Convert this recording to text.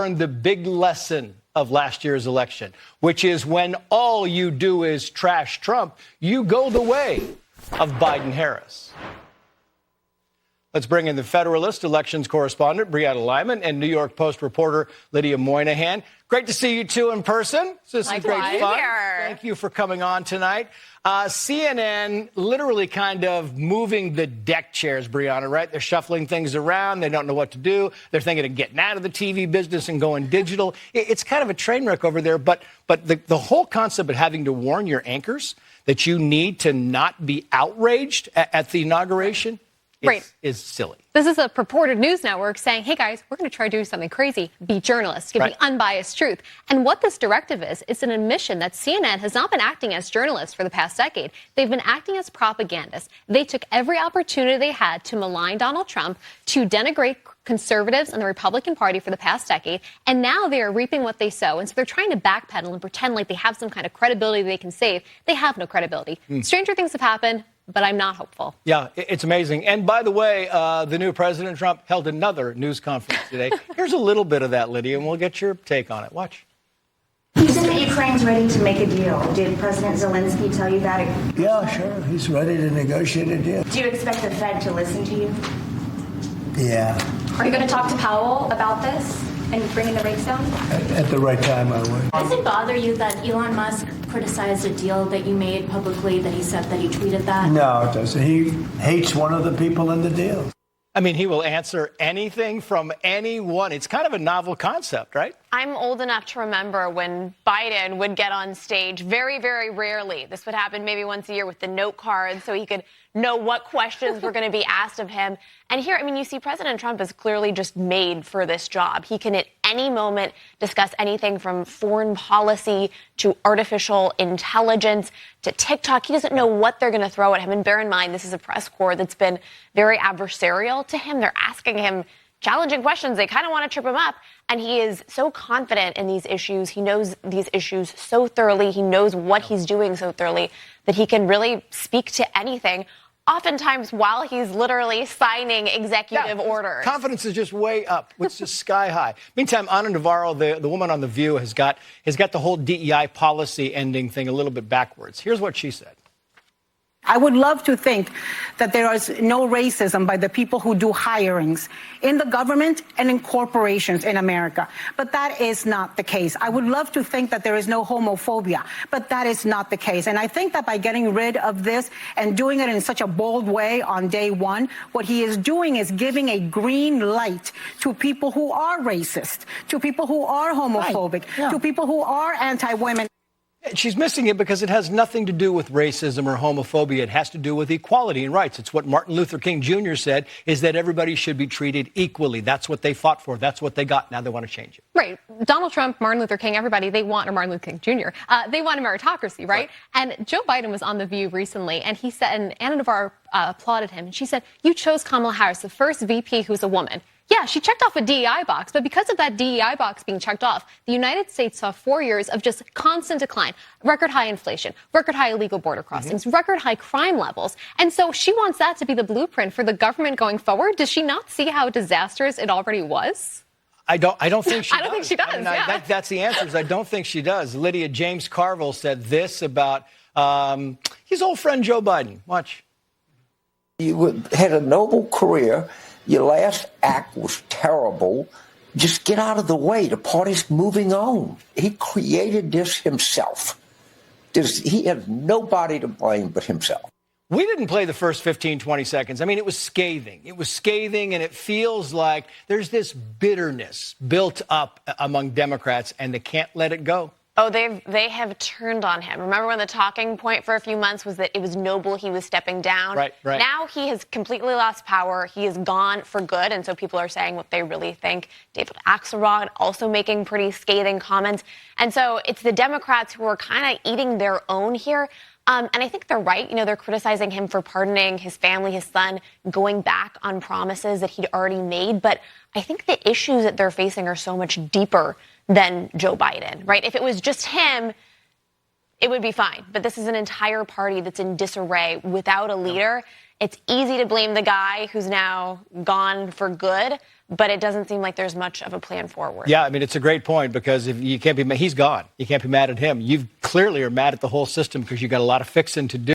The big lesson of last year's election, which is when all you do is trash Trump, you go the way of Biden-Harris. Let's bring in the Federalist elections correspondent, Brianna Lyman, and New York Post reporter, Lydia Moynihan. Great to see you two in person. This is great fun. Thank you for coming on tonight. CNN literally kind of moving the deck chairs, Brianna, right? They're shuffling things around. They don't know what to do. They're thinking of getting out of the TV business and going digital. It's kind of a train wreck over there. But the whole concept of having to warn your anchors that you need to not be outraged at the inauguration is silly. This is a purported news network saying, hey, guys, we're going to try to do something crazy, be journalists, give the unbiased truth. And what this directive is an admission that CNN has not been acting as journalists for the past decade. They've been acting as propagandists. They took every opportunity they had to malign Donald Trump, to denigrate conservatives and the Republican Party for the past decade, and now they are reaping what they sow. And so they're trying to backpedal and pretend like they have some kind of credibility they can save. They have no credibility. Stranger things have happened, but I'm not hopeful. Yeah, it's amazing. And by the way, the new President Trump held another news conference today. Here's a little bit of that, Lydia, and we'll get your take on it. Watch. You said that Ukraine's ready to make a deal. Did President Zelensky tell you that? Yeah, sure. He's ready to negotiate a deal. Do you expect the Fed to listen to you? Yeah. Are you going to talk to Powell about this and bringing the rates down? At the right time, I would. Does it bother you that Elon Musk criticized a deal that you made publicly, that he said that he tweeted that? No, it doesn't. He hates one of the people in the deal. I mean, he will answer anything from anyone. It's kind of a novel concept, right? I'm old enough to remember when Biden would get on stage very, very rarely. This would happen maybe once a year with the note card so he could know what questions were going to be asked of him. And here, I mean, you see President Trump is clearly just made for this job. He can at any moment discuss anything from foreign policy to artificial intelligence to TikTok. He doesn't know what they're going to throw at him. And bear in mind, this is a press corps that's been very adversarial to him. They're asking him challenging questions. They kind of want to trip him up. And he is so confident in these issues. He knows these issues so thoroughly. He knows what he's doing so thoroughly that he can really speak to anything, oftentimes while he's literally signing executive orders. Confidence is just way up. It's just sky high. Meantime, Ana Navarro, the woman on The View, has got the whole DEI policy ending thing a little bit backwards. Here's what she said. I would love to think that there is no racism by the people who do hirings in the government and in corporations in America. But that is not the case. I would love to think that there is no homophobia, but that is not the case. And I think that by getting rid of this and doing it in such a bold way on day one, what he is doing is giving a green light to people who are racist, to people who are homophobic, to people who are anti-women. She's missing it because it has nothing to do with racism or homophobia. It has to do with equality and rights. It's what Martin Luther King Jr. said, is that everybody should be treated equally. That's what they fought for. That's what they got. Now they want to change it. Right. Donald Trump, Martin Luther King, everybody, they want, or Martin Luther King Jr., they want a meritocracy, right? And Joe Biden was on The View recently, and he said, and Ana Navarro applauded him, and she said, you chose Kamala Harris, the first VP who's a woman. Yeah, she checked off a DEI box, but because of that DEI box being checked off, the United States saw 4 years of just constant decline, record high inflation, record high illegal border crossings, record high crime levels. And so she wants that to be the blueprint for the government going forward. Does she not see how disastrous it already was? I don't think she does. I don't think she does, I mean, that's the answer. I don't think she does. Lydia, James Carville said this about his old friend Joe Biden. Watch. You had a noble career. Your last act was terrible. Just get out of the way. The party's moving on. He created this himself. He had nobody to blame but himself. We didn't play the first 15, 20 seconds. I mean, it was scathing. It was scathing, and it feels like there's this bitterness built up among Democrats, and they can't let it go. Oh, they have turned on him. Remember when the talking point for a few months was that it was noble he was stepping down? Right. Now he has completely lost power. He is gone for good, and so people are saying what they really think. David Axelrod also making pretty scathing comments. And so it's the Democrats who are kind of eating their own here. And I think they're right. You know, they're criticizing him for pardoning his family, his son, going back on promises that he'd already made. But I think the issues that they're facing are so much deeper than Joe Biden, right? If it was just him, it would be fine. But this is an entire party that's in disarray without a leader. It's easy to blame the guy who's now gone for good, but it doesn't seem like there's much of a plan forward. Yeah, I mean, it's a great point because if you can't be, he's gone. You can't be mad at him. You clearly are mad at the whole system because you got a lot of fixing to do.